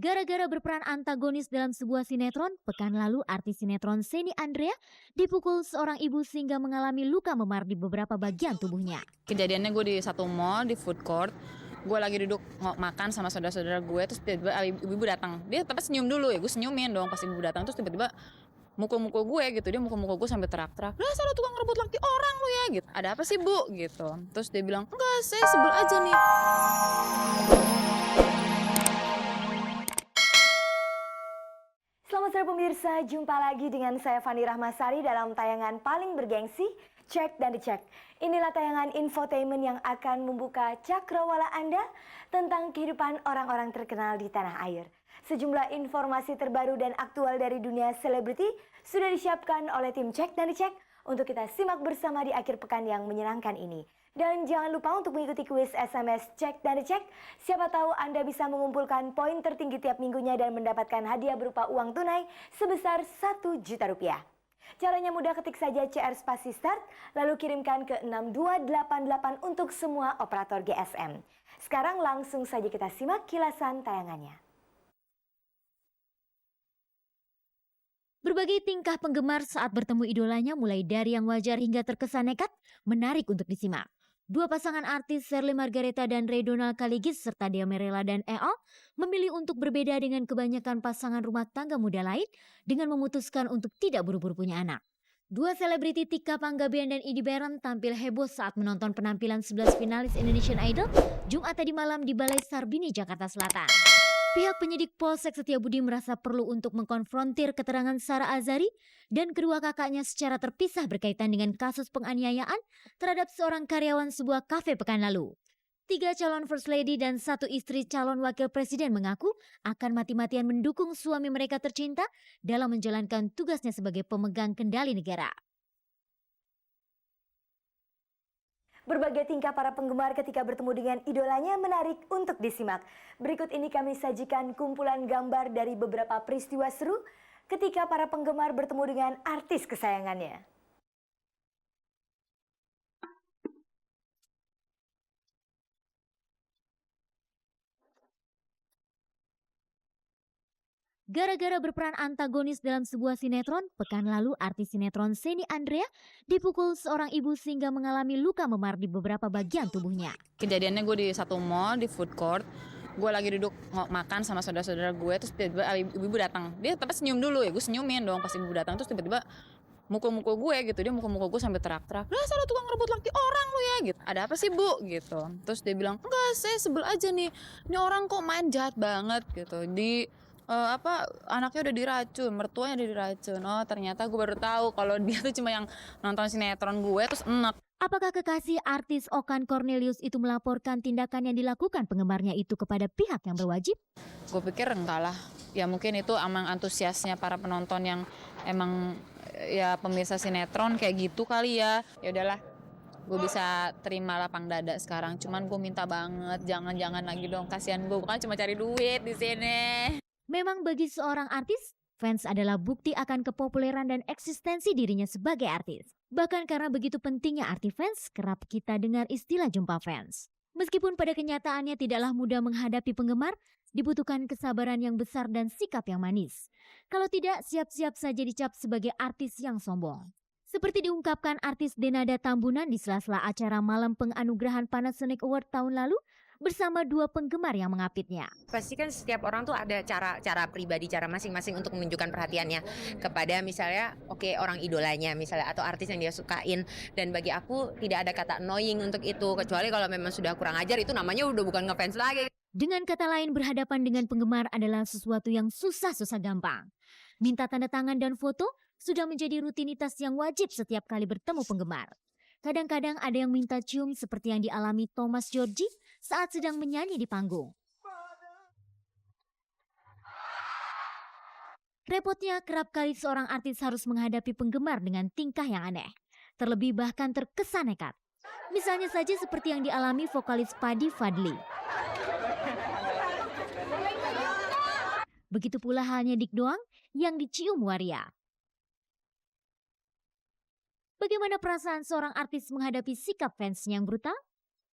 Gara-gara berperan antagonis dalam sebuah sinetron, pekan lalu artis sinetron Seni Andrea dipukul seorang ibu sehingga mengalami luka memar di beberapa bagian tubuhnya. Kejadiannya gue di satu mall, di food court. Gue lagi duduk makan sama saudara-saudara gue, terus tiba-tiba ibu datang. Dia tetap senyum dulu ya, gue senyumin dong pas ibu datang. Terus tiba-tiba mukul-mukul gue gitu, dia mukul-mukul gue sampai teriak-teriak, "Dasar lu tukang rebut laki orang lu ya," gitu. "Ada apa sih bu?" gitu. Terus dia bilang, "Enggak, saya sebel aja nih." Selamat sore pemirsa, jumpa lagi dengan saya Fani Rahmasari dalam tayangan paling bergengsi, Cek dan Dicek. Inilah tayangan infotainment yang akan membuka cakrawala Anda tentang kehidupan orang-orang terkenal di tanah air. Sejumlah informasi terbaru dan aktual dari dunia selebriti sudah disiapkan oleh tim Cek dan Dicek untuk kita simak bersama di akhir pekan yang menyenangkan ini. Dan jangan lupa untuk mengikuti kuis SMS Cek dan Dicek. Siapa tahu Anda bisa mengumpulkan poin tertinggi tiap minggunya dan mendapatkan hadiah berupa uang tunai sebesar 1 juta rupiah. Caranya mudah, ketik saja CR spasi start, lalu kirimkan ke 6288 untuk semua operator GSM. Sekarang langsung saja kita simak kilasan tayangannya. Berbagai tingkah penggemar saat bertemu idolanya mulai dari yang wajar hingga terkesan nekat, menarik untuk disimak. Dua pasangan artis Sherly Margareta dan Ray Donald Kaligis serta Dea Merela dan Eol memilih untuk berbeda dengan kebanyakan pasangan rumah tangga muda lain dengan memutuskan untuk tidak buru-buru punya anak. Dua selebriti Tika Panggabean dan Indy Barens tampil heboh saat menonton penampilan 11 finalis Indonesian Idol Jumat tadi malam di Balai Sarbini, Jakarta Selatan. Pihak penyidik Polsek Setiabudi merasa perlu untuk mengkonfrontir keterangan Sarah Azhari dan kedua kakaknya secara terpisah berkaitan dengan kasus penganiayaan terhadap seorang karyawan sebuah kafe pekan lalu. 3 calon First Lady dan 1 istri calon Wakil Presiden mengaku akan mati-matian mendukung suami mereka tercinta dalam menjalankan tugasnya sebagai pemegang kendali negara. Berbagai tingkah para penggemar ketika bertemu dengan idolanya menarik untuk disimak. Berikut ini kami sajikan kumpulan gambar dari beberapa peristiwa seru ketika para penggemar bertemu dengan artis kesayangannya. Gara-gara berperan antagonis dalam sebuah sinetron, pekan lalu artis sinetron Seni Andrea dipukul seorang ibu sehingga mengalami luka memar di beberapa bagian tubuhnya. Kejadiannya gue di satu mall, di food court. Gue lagi duduk makan sama saudara-saudara gue, terus tiba-tiba ibu datang. Dia tetap senyum dulu ya, gue senyumin dong pas ibu datang. Terus tiba-tiba mukul-mukul gue gitu, dia mukul-mukul gue sampai teriak-teriak, "Dasar lu tukang rebut laki orang lu ya," gitu. "Ada apa sih bu?" gitu. Terus dia bilang, "Enggak, saya sebel aja nih, ini orang kok main jahat banget," gitu. Anaknya udah diracun, mertuanya udah diracun. Oh ternyata gue baru tahu kalau dia tuh cuma yang nonton sinetron gue terus enak. Apakah kekasih artis Okan Cornelius itu melaporkan tindakan yang dilakukan penggemarnya itu kepada pihak yang berwajib? Gue pikir enggak lah, ya mungkin itu emang antusiasnya para penonton yang emang ya pemirsa sinetron kayak gitu kali ya. Ya udahlah, gue bisa terima lapang dada sekarang. Cuman gue minta banget jangan lagi dong, kasihan gue bukan cuma cari duit di sini. Memang bagi seorang artis, fans adalah bukti akan kepopuleran dan eksistensi dirinya sebagai artis. Bahkan karena begitu pentingnya arti fans, kerap kita dengar istilah jumpa fans. Meskipun pada kenyataannya tidaklah mudah menghadapi penggemar, dibutuhkan kesabaran yang besar dan sikap yang manis. Kalau tidak, siap-siap saja dicap sebagai artis yang sombong. Seperti diungkapkan artis Denada Tambunan di sela-sela acara malam penganugerahan Panasonic Award tahun lalu, bersama dua penggemar yang mengapitnya. Pasti kan setiap orang tuh ada cara pribadi, cara masing-masing untuk menunjukkan perhatiannya kepada misalnya orang idolanya misalnya atau artis yang dia sukain. Dan bagi aku tidak ada kata annoying untuk itu, kecuali kalau memang sudah kurang ajar, itu namanya udah bukan ngefans lagi. Dengan kata lain, berhadapan dengan penggemar adalah sesuatu yang susah gampang. Minta tanda tangan dan foto sudah menjadi rutinitas yang wajib setiap kali bertemu penggemar. Kadang-kadang ada yang minta cium seperti yang dialami Thomas Georgie saat sedang menyanyi di panggung. Repotnya kerap kali seorang artis harus menghadapi penggemar dengan tingkah yang aneh. Terlebih bahkan terkesan nekat. Misalnya saja seperti yang dialami vokalis Padi Fadli. Begitu pula halnya Dik Doang yang dicium waria. Bagaimana perasaan seorang artis menghadapi sikap fansnya yang brutal?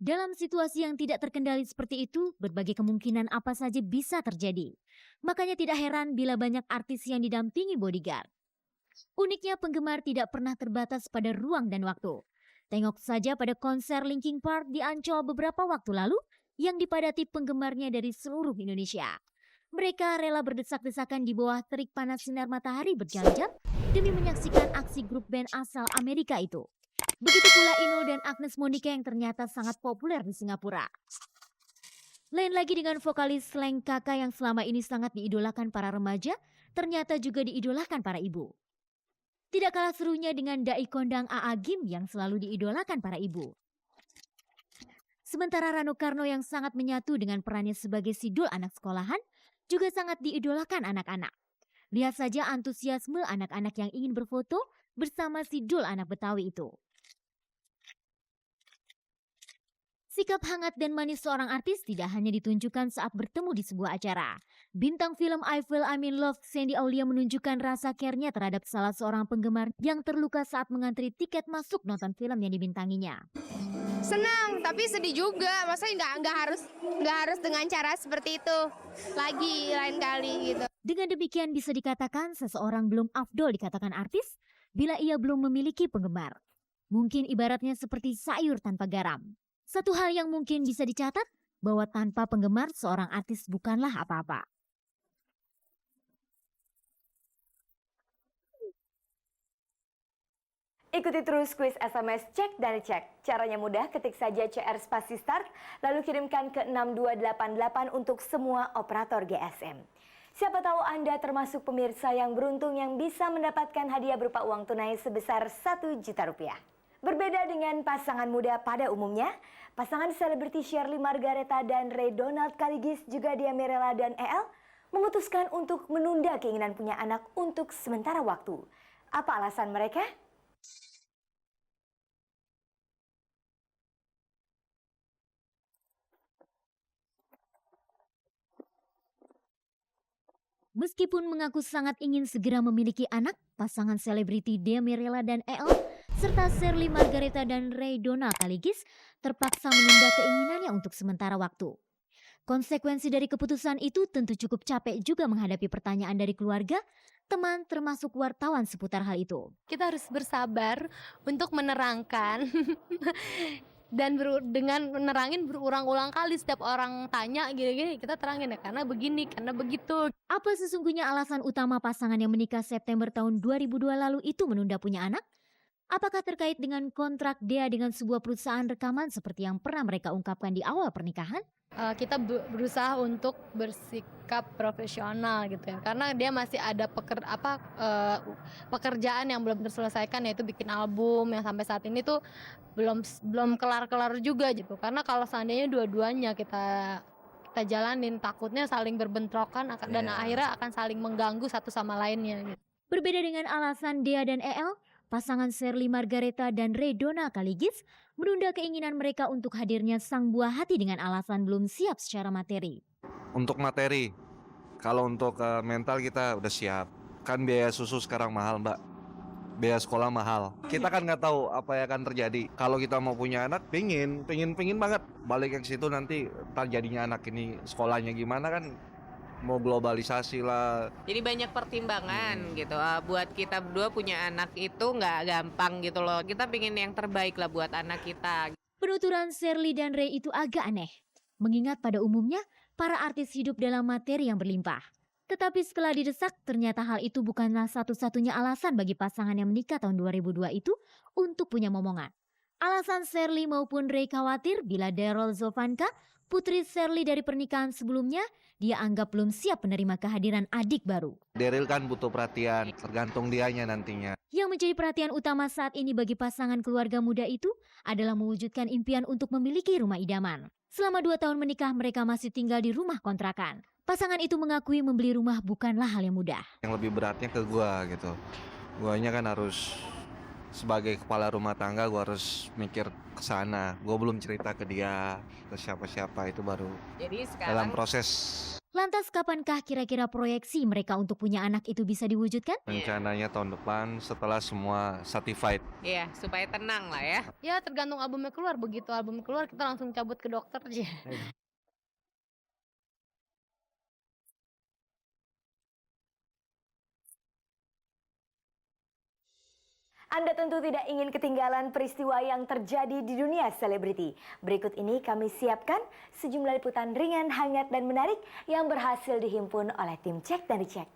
Dalam situasi yang tidak terkendali seperti itu, berbagai kemungkinan apa saja bisa terjadi. Makanya tidak heran bila banyak artis yang didampingi bodyguard. Uniknya penggemar tidak pernah terbatas pada ruang dan waktu. Tengok saja pada konser Linkin Park di Ancol beberapa waktu lalu yang dipadati penggemarnya dari seluruh Indonesia. Mereka rela berdesak-desakan di bawah terik panas sinar matahari berjam-jam demi menyaksikan aksi grup band asal Amerika itu. Begitu pula Inul dan Agnes Monica yang ternyata sangat populer di Singapura. Lain lagi dengan vokalis Slank Kakak yang selama ini sangat diidolakan para remaja, ternyata juga diidolakan para ibu. Tidak kalah serunya dengan dai kondang AA Gim yang selalu diidolakan para ibu. Sementara Rano Karno yang sangat menyatu dengan perannya sebagai sidul anak sekolahan, juga sangat diidolakan anak-anak. Lihat saja antusiasme anak-anak yang ingin berfoto bersama sidul anak Betawi itu. Sikap hangat dan manis seorang artis tidak hanya ditunjukkan saat bertemu di sebuah acara. Bintang film I Feel I'm in Love, Sandy Aulia menunjukkan rasa care-nya terhadap salah seorang penggemar yang terluka saat mengantri tiket masuk nonton film yang dibintanginya. Senang, tapi sedih juga. Maksudnya nggak harus dengan cara seperti itu lagi lain kali gitu. Dengan demikian bisa dikatakan seseorang belum afdol dikatakan artis bila ia belum memiliki penggemar. Mungkin ibaratnya seperti sayur tanpa garam. Satu hal yang mungkin bisa dicatat bahwa tanpa penggemar seorang artis bukanlah apa-apa. Ikuti terus kuis SMS Cek dan Cek. Caranya mudah, ketik saja CR spasi start, lalu kirimkan ke 6288 untuk semua operator GSM. Siapa tahu Anda termasuk pemirsa yang beruntung yang bisa mendapatkan hadiah berupa uang tunai sebesar 1 juta rupiah. Berbeda dengan pasangan muda pada umumnya, pasangan selebriti Shirley Margareta dan Ray Donald Kaligis juga Dia Mirella dan EL memutuskan untuk menunda keinginan punya anak untuk sementara waktu. Apa alasan mereka? Meskipun mengaku sangat ingin segera memiliki anak, pasangan selebriti Dia Mirella dan EL serta Shirley Margareta dan Ray Donald Kaligis terpaksa menunda keinginannya untuk sementara waktu. Konsekuensi dari keputusan itu tentu cukup capek juga menghadapi pertanyaan dari keluarga, teman termasuk wartawan seputar hal itu. Kita harus bersabar untuk menerangkan dan dengan menerangin berulang-ulang kali setiap orang tanya gini-gini kita terangin ya karena begini, karena begitu. Apa sesungguhnya alasan utama pasangan yang menikah September tahun 2002 lalu itu menunda punya anak? Apakah terkait dengan kontrak Dea dengan sebuah perusahaan rekaman seperti yang pernah mereka ungkapkan di awal pernikahan? Kita berusaha untuk bersikap profesional gitu ya karena dia masih ada pekerjaan yang belum terselesaikan yaitu bikin album yang sampai saat ini tuh belum kelar-kelar juga gitu karena kalau seandainya dua-duanya kita jalanin takutnya saling berbentrokan dan akhirnya akan saling mengganggu satu sama lainnya gitu. Berbeda dengan alasan Dea dan EL, pasangan Shirley Margareta dan Ray Donald Kaligis menunda keinginan mereka untuk hadirnya sang buah hati dengan alasan belum siap secara materi. Untuk materi, kalau untuk mental kita udah siap. Kan biaya susu sekarang mahal, Mbak. Biaya sekolah mahal. Kita kan nggak tahu apa yang akan terjadi. Kalau kita mau punya anak, pingin banget. Balik ke situ nanti terjadinya anak ini sekolahnya gimana kan? Mau globalisasi lah. Jadi banyak pertimbangan gitu. Buat kita berdua punya anak itu nggak gampang gitu loh. Kita pingin yang terbaik lah buat anak kita. Penuturan Shirley dan Ray itu agak aneh. Mengingat pada umumnya para artis hidup dalam materi yang berlimpah. Tetapi setelah didesak ternyata hal itu bukanlah satu-satunya alasan bagi pasangan yang menikah tahun 2002 itu untuk punya momongan. Alasan Shirley maupun Ray khawatir bila Daryl Zovanka, putri Shirley dari pernikahan sebelumnya, dia anggap belum siap menerima kehadiran adik baru. Daryl kan butuh perhatian, tergantung dianya nantinya. Yang menjadi perhatian utama saat ini bagi pasangan keluarga muda itu adalah mewujudkan impian untuk memiliki rumah idaman. Selama 2 tahun menikah mereka masih tinggal di rumah kontrakan. Pasangan itu mengakui membeli rumah bukanlah hal yang mudah. Yang lebih beratnya ke gua gitu. Guanya kan harus sebagai kepala rumah tangga gua harus mikir ke sana. Gua belum cerita ke dia, ke siapa-siapa itu baru Jadi dalam sekarang proses. Lantas kapankah kira-kira proyeksi mereka untuk punya anak itu bisa diwujudkan? Rencananya tahun depan setelah semua certified. Iya, supaya tenang lah ya. Ya tergantung albumnya keluar, begitu album keluar kita langsung cabut ke dokter aja. Anda tentu tidak ingin ketinggalan peristiwa yang terjadi di dunia selebriti. Berikut ini kami siapkan sejumlah liputan ringan, hangat, dan menarik yang berhasil dihimpun oleh tim Cek dan Dicek.